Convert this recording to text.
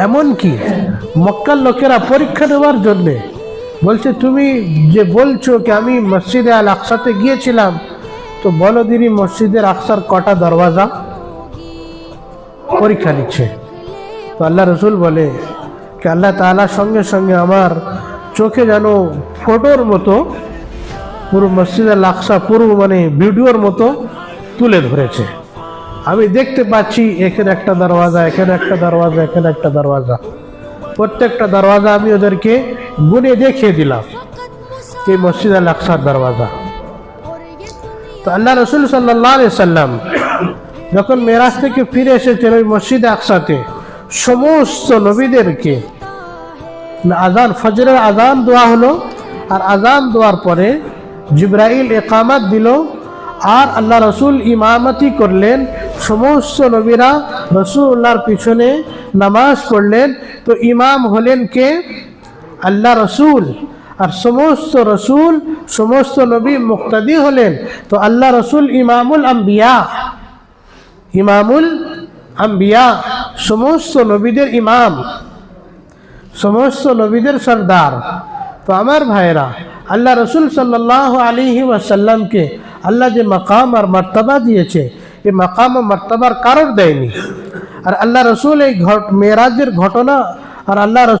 এমনকি মক্কার লোকেরা পরীক্ষা দেওয়ার জন্যে বলছে, তুমি যে বলছো কি আমি মসজিদে আল আকসাতে গিয়েছিলাম, তো বলো দিনই মসজিদের আকসার কটা দরওয়াজা? পরীক্ষা নিচ্ছে। তো আল্লাহ রসুল বলে কি আল্লাহ তাআলার সঙ্গে সঙ্গে আমার চোখে যেন ফটোর মতো পুরো মসজিদ আল আকসা পুরো মানে ভিডিওর মতো তুলে ধরেছে। আমি দেখতে পাচ্ছি এখানে একটা দরওয়াজা, এখানে একটা দরওয়াজা, এখানে একটা দরওয়াজা, প্রত্যেকটা দরওয়াজা আমি ওদেরকে গুনে দেখিয়ে দিলাম এই মসজিদ আল আকসার দরওয়াজা। তো আল্লাহ রসুল সাল্লাল্লাহু আলাইহি সাল্লাম যখন মেরাজ থেকে ফিরে এসেছেন ওই মসজিদে আকসাতে, সমস্ত নবীদেরকে আজান, ফজরের আজান দেওয়া হলো, আর আজান দেওয়ার পরে জিবরাইল ইকামত দিল, আর আল্লাহ রসুল ইমামতি করলেন। সমস্ত নবীরা রসুল্লাহর পিছনে নামাজ পড়লেন। তো ইমাম হলেন কে? আল্লাহ রসুল। আর সমস্ত রসুল, সমস্ত নবী মুক্তাদি হলেন। তো আল্লাহ রসুল ইমামুল আম্বিয়া, ইমামুল আম্বিয়া, সমস্ত নবীদের ইমাম, সমস্ত নবীদের সর্দার। তো আমার ভাইরা, আল্লাহ রসুল সাল্লাল্লাহু আলাইহি ওয়াসাল্লামকে আল্লাহ যে মাকাম আর মর্তবা দিয়েছে, এই মাকাম ও মর্তবার কারণ দেয়নি। আর আল্লাহ রসুল এই মেরাজের ঘটনা আর আল্লাহ